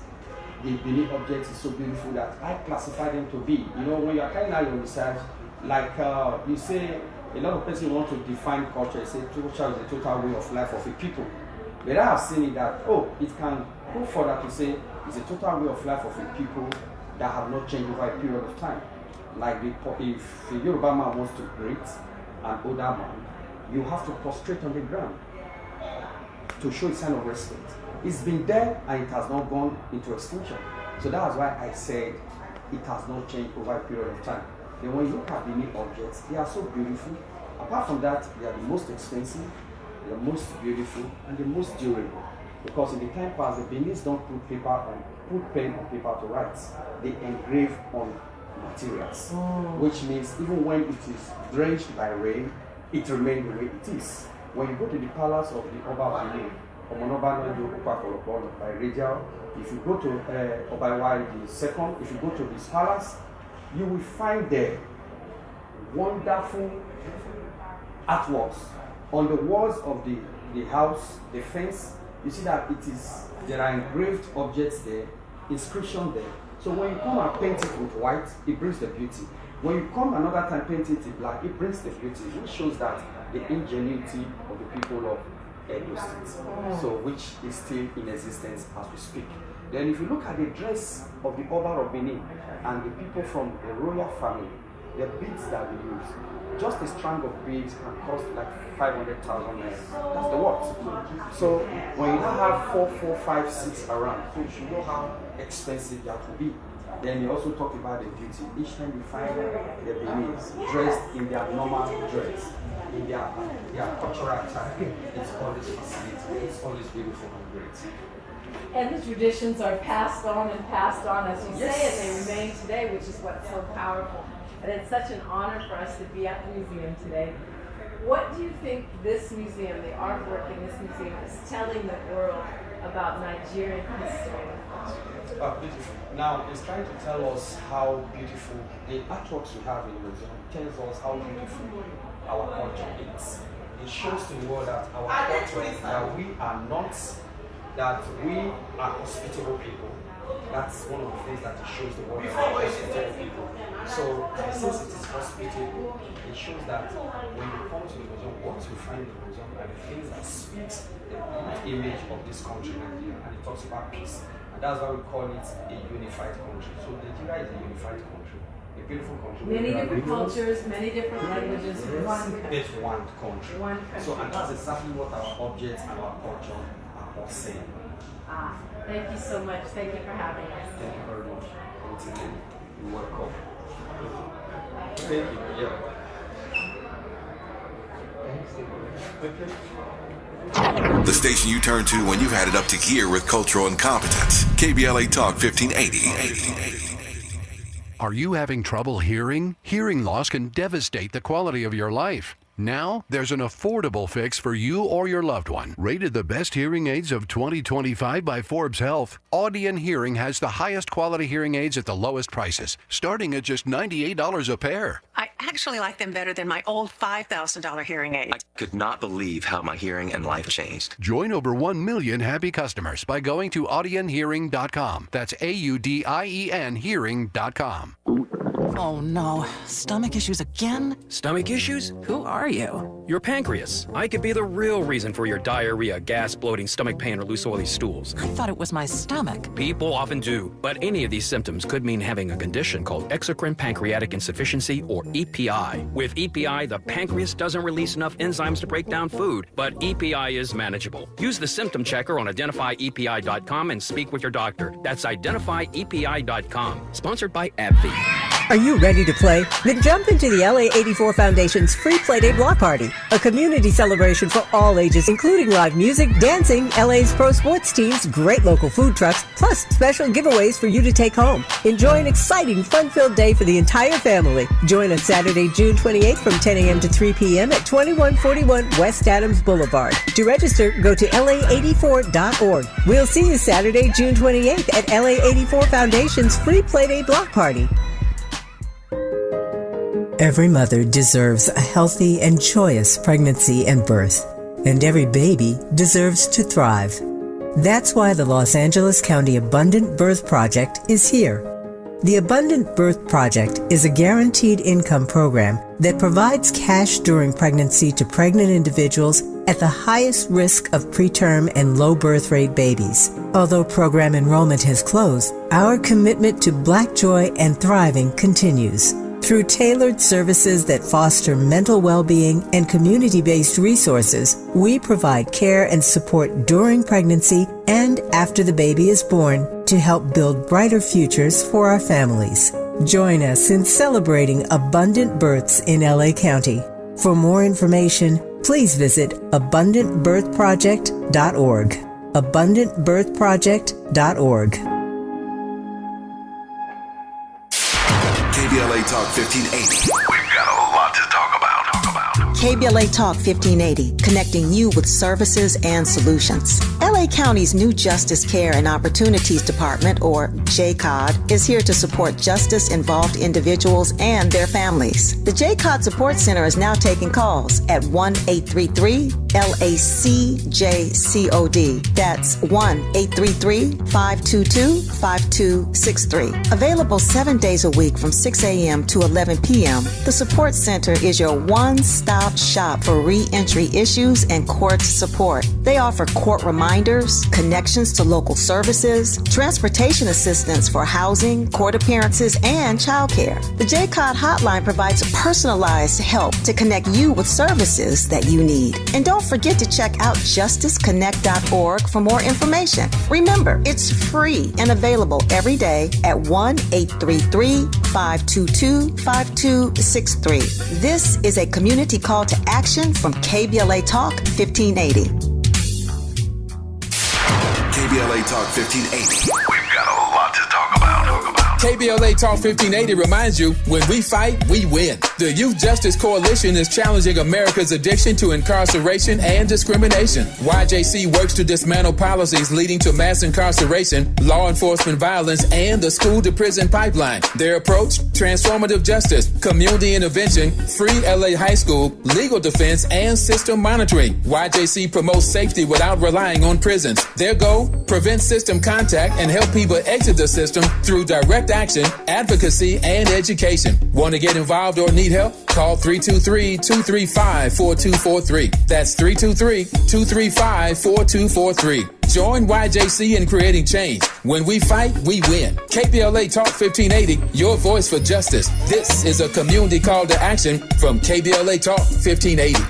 The Benin objects is so beautiful that I classify them to be, you know, when you are carrying out your research, like you say, a lot of people want to define culture, say culture is a total way of life of a people. But I have seen it that, it can go further to say it's a total way of life of a people that have not changed over a period of time. Like if a Yoruba man wants to greet an older man, you have to prostrate on the ground to show a sign of respect. It's been there and it has not gone into extinction. So that's why I said it has not changed over a period of time. Then when you look at Benin objects, they are so beautiful. Apart from that, they are the most expensive, the most beautiful, and the most durable. Because in the time past, the Beninese don't put pen on paper to write. They engrave on materials, which means even when it is drenched by rain, it remains the way it is. When you go to the palace of the Oba of Benin, by Radial, if you go to Obaiwai II, if you go to his palace, you will find there wonderful artworks on the walls of the house, the fence. You see that there are engraved objects there, inscription there. So when you come and paint it with white, it brings the beauty. When you come another time paint it in black, it brings the beauty, which shows that the ingenuity of the people of Edo State, so which is still in existence as we speak. Then if you look at the dress of the Oba of Benin and the people from the royal family, the beads that we use, just a strand of beads can cost like 500,000 naira. That's the what. So when you now have 4, 5, 6 around, so you should know how expensive that will be. Then you also talk about the beauty. Each time you find the Beninese dressed in their normal dress, in their cultural attire, it's always fascinating. It's always beautiful and great. And the traditions are passed on, as you say, and they remain today, which is what's so powerful. And it's such an honor for us to be at the museum today. What do you think this museum, the artwork in this museum, is telling the world about Nigerian history? Beautiful. Now, it's trying to tell us how beautiful the artworks we have in the museum tells us how beautiful our culture is. It shows to the world that our culture, that we are not, that we are hospitable people. That's one of the things that it shows the world that we are hospitable people. So, since it is hospitable, it shows that when you come to the museum, what you find in the museum are the things that speak the image of this country, Nigeria, and it talks about peace. And that's why we call it a unified country. So Nigeria is a unified country, a beautiful country. Many different cultures, many different languages, one country. It's one country. One country. So, and that's exactly what our objects and our culture are all saying. Thank you so much. Thank you for having us. Thank you very much. Once again, you're welcome. Thank you. The station you turn to when you've had it up to gear with cultural incompetence. KBLA Talk 1580. Are you having trouble hearing? Hearing loss can devastate the quality of your life. Now, there's an affordable fix for you or your loved one. Rated the best hearing aids of 2025 by Forbes Health, Audion Hearing has the highest quality hearing aids at the lowest prices, starting at just $98 a pair. I actually like them better than my old $5,000 hearing aid. I could not believe how my hearing and life changed. Join over 1 million happy customers by going to audionhearing.com. That's AUDIEN hearing.com. Oh no, stomach issues again? Stomach issues? Who are you? Your pancreas. I could be the real reason for your diarrhea, gas, bloating, stomach pain, or loose oily stools. I thought it was my stomach. People often do, but any of these symptoms could mean having a condition called exocrine pancreatic insufficiency, or EPI. With EPI, the pancreas doesn't release enough enzymes to break down food, but EPI is manageable. Use the symptom checker on identifyepi.com and speak with your doctor. That's identifyepi.com. Sponsored by AbbVie. Are you ready to play? Then jump into the LA84 Foundation's Free Playday Block Party, a community celebration for all ages, including live music, dancing, LA's pro sports teams, great local food trucks, plus special giveaways for you to take home. Enjoy an exciting, fun-filled day for the entire family. Join on Saturday, June 28th from 10 a.m. to 3 p.m. at 2141 West Adams Boulevard. To register, go to la84.org. We'll see you Saturday, June 28th at LA84 Foundation's Free Playday Block Party. Every mother deserves a healthy and joyous pregnancy and birth, and every baby deserves to thrive. That's why the Los Angeles County Abundant Birth Project is here. The Abundant Birth Project is a guaranteed income program that provides cash during pregnancy to pregnant individuals at the highest risk of preterm and low birth rate babies. Although program enrollment has closed, our commitment to Black joy and thriving continues. Through tailored services that foster mental well-being and community-based resources, we provide care and support during pregnancy and after the baby is born to help build brighter futures for our families. Join us in celebrating abundant births in LA County. For more information, please visit abundantbirthproject.org. abundantbirthproject.org. KBLA Talk 1580. We've got a lot to talk about. KBLA Talk 1580, connecting you with services and solutions. LA County's new Justice Care and Opportunities Department, or JCOD, is here to support justice-involved individuals and their families. The JCOD Support Center is now taking calls at 1-833-LACJCOD. That's 1-833-522-5263. Available 7 days a week from 6 a.m. to 11 p.m., the Support Center is your one-stop shop for re-entry issues and court support. They offer court reminders, connections to local services, transportation assistance for housing, court appearances, and childcare. The JCOD hotline provides personalized help to connect you with services that you need. And don't forget to check out justiceconnect.org for more information. Remember, it's free and available every day at 1-833-522-5263. This is a community call to action from KBLA Talk 1580. KBLA Talk 1580. We've got a lot to talk about. KBLA Talk 1580 reminds you, when we fight, we win. The Youth Justice Coalition is challenging America's addiction to incarceration and discrimination. YJC works to dismantle policies leading to mass incarceration, law enforcement violence, and the school-to-prison pipeline. Their approach? Transformative justice, community intervention, free LA high school, legal defense, and system monitoring. YJC promotes safety without relying on prisons. Their goal? Prevent system contact and help people exit the system through direct action, advocacy, and education. Want to get involved or need help? Call 323-235-4243. That's 323-235-4243. Join YJC in creating change. When we fight, we win. KBLA Talk 1580, your voice for justice. This is a community call to action from KBLA Talk 1580.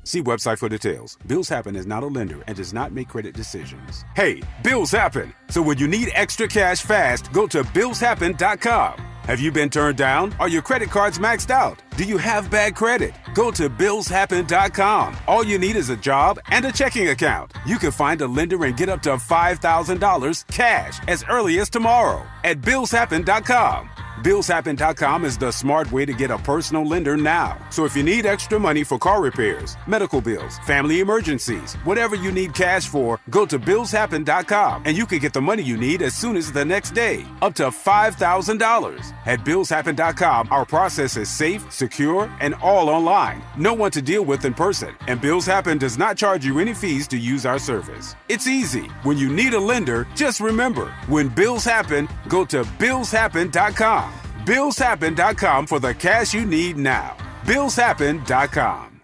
See website for details. Bills Happen is not a lender and does not make credit decisions. Hey, bills happen. So when you need extra cash fast, go to billshappen.com. Have you been turned down? Are your credit cards maxed out? Do you have bad credit? Go to billshappen.com. All you need is a job and a checking account. You can find a lender and get up to $5,000 cash as early as tomorrow at billshappen.com. Billshappen.com is the smart way to get a personal lender now. So if you need extra money for car repairs, medical bills, family emergencies, whatever you need cash for, go to billshappen.com and you can get the money you need as soon as the next day, up to $5,000. At billshappen.com, our process is safe, secure, and all online. No one to deal with in person, and Bills Happen does not charge you any fees to use our service. It's easy. When you need a lender, just remember, when bills happen, go to billshappen.com. billshappen.com for the cash you need now. billshappen.com.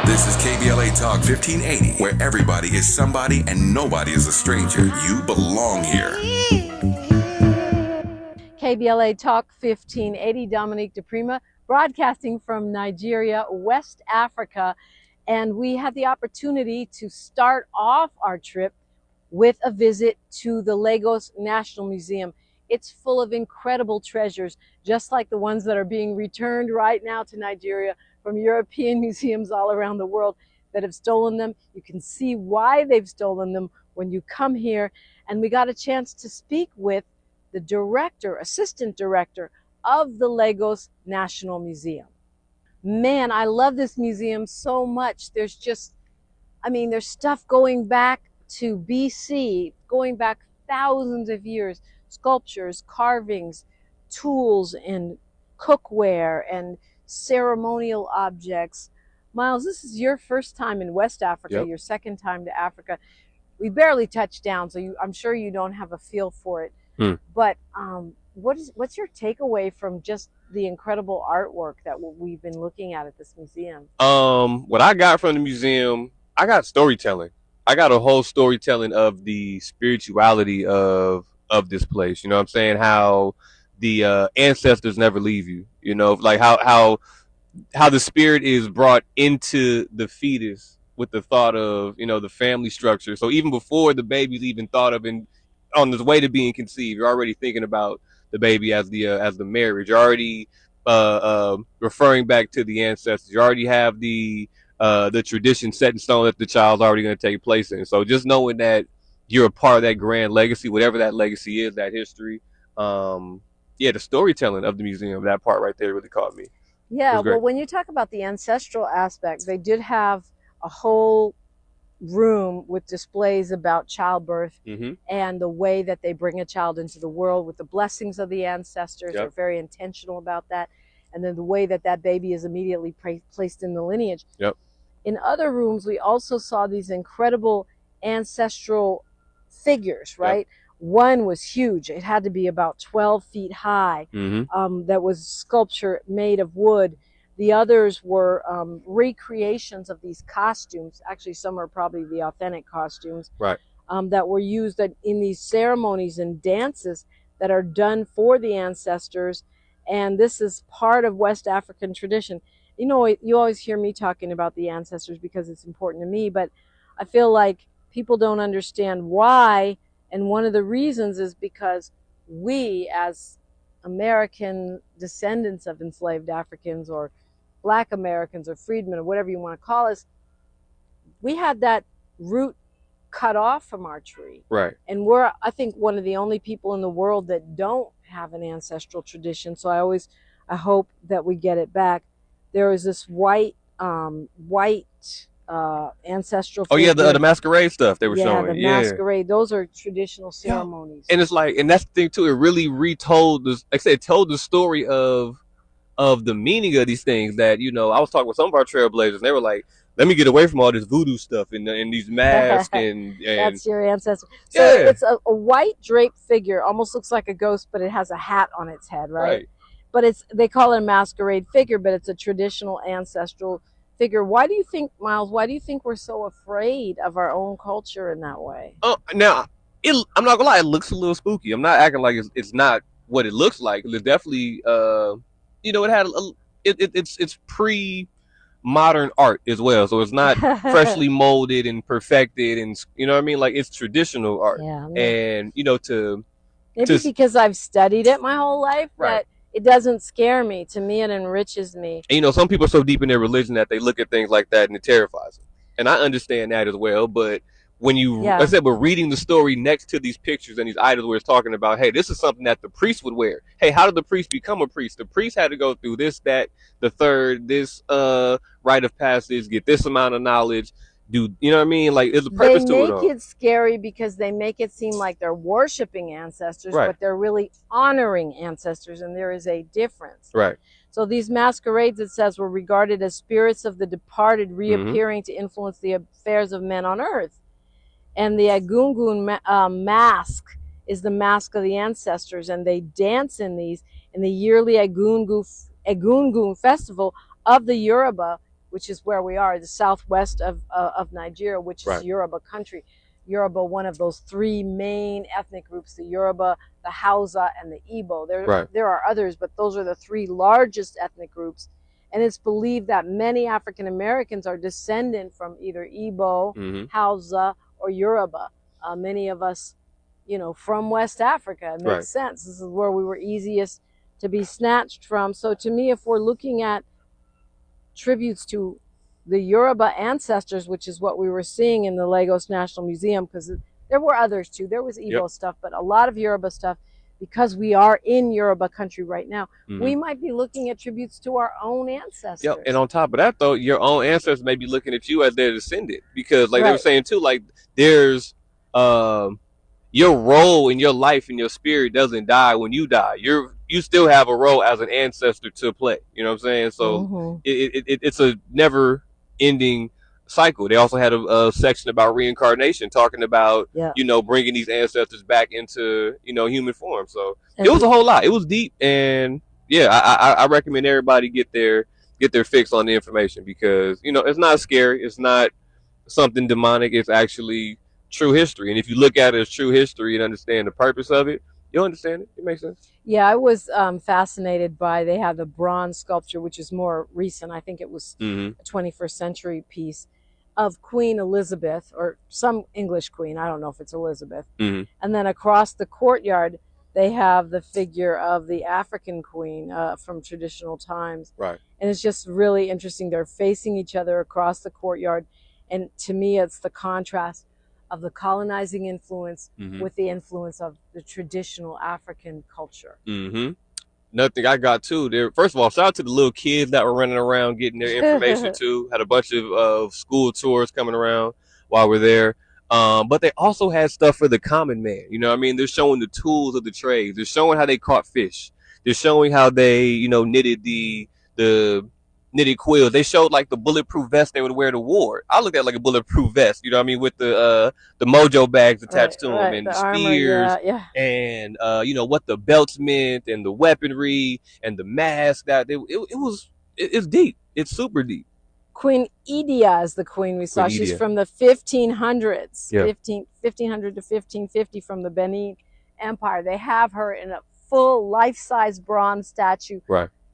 This is KBLA Talk 1580, where everybody is somebody and nobody is a stranger. You belong here. KBLA Talk 1580, Dominique DiPrima, broadcasting from Nigeria, West Africa. And we had the opportunity to start off our trip with a visit to the Lagos National Museum. It's full of incredible treasures, just like the ones that are being returned right now to Nigeria from European museums all around the world that have stolen them. You can see why they've stolen them when you come here. And we got a chance to speak with the director, assistant director of the Lagos National Museum. Man, I love this museum so much. There's just, there's stuff going back to BC, going back thousands of years, sculptures, carvings, tools, and cookware, and ceremonial objects. Miles, this is your first time in West Africa, Yep. Your second time to Africa. We barely touched down, so I'm sure you don't have a feel for it. But what's your takeaway from just the incredible artwork that we've been looking at this museum? What I got from the museum, I got storytelling. I got a whole storytelling of the spirituality of this place. You know what I'm saying? How the ancestors never leave you. You know, like how the spirit is brought into the fetus with the thought of, the family structure. So even before the baby's even thought of and on his way to being conceived, you're already thinking about the baby as the marriage. You're already referring back to the ancestors. You already have the tradition set in stone that the child's already going to take place in. So just knowing that you're a part of that grand legacy, whatever that legacy is, that history. The storytelling of the museum, that part right there really caught me. Yeah, well, when you talk about the ancestral aspect, they did have a whole room with displays about childbirth and the way that they bring a child into the world with the blessings of the ancestors. They're very intentional about that. And then the way that that baby is immediately placed in the lineage. In other rooms, we also saw these incredible ancestral figures, right? One was huge. It had to be about 12 feet high. That was sculpture made of wood. The others were recreations of these costumes. Actually, some are probably the authentic costumes that were used in these ceremonies and dances that are done for the ancestors. And this is part of West African tradition. You know, you always hear me talking about the ancestors because it's important to me, but I feel like people don't understand why. And one of the reasons is because we, as American descendants of enslaved Africans or Black Americans or freedmen or whatever you want to call us, we had that root cut off from our tree. And we're, I think, one of the only people in the world that don't have an ancestral tradition. So I hope that we get it back. There was this white ancestral figure. The masquerade stuff they were showing. The masquerade. Those are traditional ceremonies. And it's like, and that's the thing too, it really retold this, like I said, told the story of the meaning of these things that, I was talking with some of our trailblazers and they were like, let me get away from all this voodoo stuff and these masks and that's your ancestor. So it's a white draped figure, almost looks like a ghost, but it has a hat on its head, right? But they call it a masquerade figure, but it's a traditional ancestral figure. Why do you think, Miles, we're so afraid of our own culture in that way? Now, I'm not gonna lie, it looks a little spooky. I'm not acting like it's not what it looks like. It's definitely, it had it's pre-modern art as well, so it's not freshly molded and perfected, and you know what I mean. Like, it's traditional art, and because I've studied it my whole life that it doesn't scare me. To me, it enriches me. And, some people are so deep in their religion that they look at things like that and it terrifies them, and I understand that as well. But when you, like I said, we're reading the story next to these pictures and these idols where it's talking about, hey, this is something that the priest would wear. Hey, how did the priest become a priest? The priest had to go through this, that, the third, this rite of passage, get this amount of knowledge. You know what I mean? Like, there's a purpose to it all. They make it scary because they make it seem like they're worshiping ancestors, but they're really honoring ancestors, and there is a difference. So these masquerades, it says, were regarded as spirits of the departed reappearing to influence the affairs of men on earth. And the Egungun mask is the mask of the ancestors, and they dance in these in the yearly Egungun festival of the Yoruba, which is where we are, the southwest of Nigeria, which is Yoruba country. Yoruba, one of those three main ethnic groups, the Yoruba, the Hausa, and the Igbo. There are others, but those are the three largest ethnic groups. And it's believed that many African Americans are descendant from either Igbo, Hausa, or Yoruba. many of us, from West Africa. It makes Right. sense. This is where we were easiest to be snatched from. So to me, if we're looking at tributes to the Yoruba ancestors, which is what we were seeing in the Lagos National Museum, because there were others too. There was Igbo stuff, but a lot of Yoruba stuff, because we are in Yoruba country right now, we might be looking at tributes to our own ancestors. Yep. And on top of that, though, your own ancestors may be looking at you as their descendant, because like they were saying too, like there's your role in your life and your spirit doesn't die when you die. You still have a role as an ancestor to play. You know what I'm saying? So it's a never ending cycle. They also had a section about reincarnation, talking about bringing these ancestors back into human form. So it was a whole lot. It was deep, and I recommend everybody get their fix on the information, because it's not scary. It's not something demonic. It's actually true history, and if you look at it as true history and understand the purpose of it, you'll understand it. It makes sense. Yeah, I was fascinated by, they have the bronze sculpture, which is more recent. I think it was a 21st century piece of Queen Elizabeth, or some English queen. I don't know if it's Elizabeth. And then across the courtyard, they have the figure of the African queen from traditional times. Right. And it's just really interesting. They're facing each other across the courtyard. And to me, it's the contrast of the colonizing influence with the influence of the traditional African culture. Another thing I got too, there. First of all, shout out to the little kids that were running around getting their information too. Had a bunch of school tours coming around while we're there. But they also had stuff for the common man. You know what I mean? They're showing the tools of the trade. They're showing how they caught fish. They're showing how they, knitted the knitted quills. They showed like the bulletproof vest they would wear to war. I looked at it like a bulletproof vest, you know what I mean, with the mojo bags attached to them, and the spears, and what the belts meant, and the weaponry, and the mask. It's deep. It's super deep. Queen Idia is the queen we saw. She's from the 1500s, 1500 to 1550, from the Benin Empire. They have her in a full life-size bronze statue,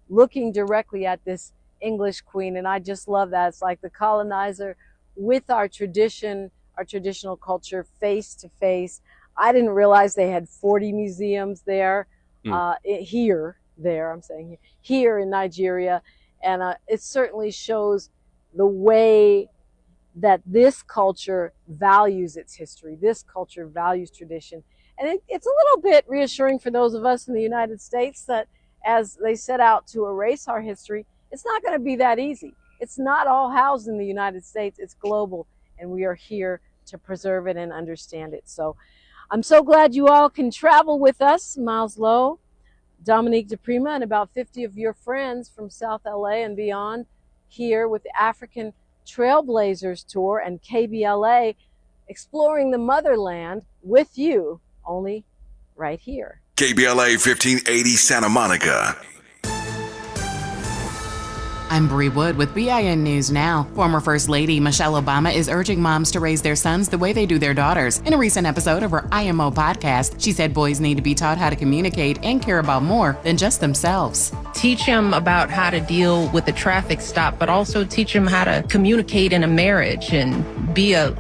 looking directly at this English queen, and I just love that. It's like the colonizer with our tradition, our traditional culture, face to face. I didn't realize they had 40 museums there, here in Nigeria, and it certainly shows the way that this culture values its history. This culture values tradition, and it's a little bit reassuring for those of us in the United States that as they set out to erase our history, it's not going to be that easy. It's not all housed in the United States. It's global, and we are here to preserve it and understand it. So I'm so glad you all can travel with us. Miles Lowe, Dominique DiPrima, and about 50 of your friends from South LA and beyond here with the African Trailblazers Tour and KBLA, exploring the motherland with you, only right here. KBLA 1580 Santa Monica. I'm Bree Wood with BIN News Now. Former First Lady Michelle Obama is urging moms to raise their sons the way they do their daughters. In a recent episode of her IMO podcast, she said boys need to be taught how to communicate and care about more than just themselves. Teach them about how to deal with a traffic stop, but also teach them how to communicate in a marriage and be a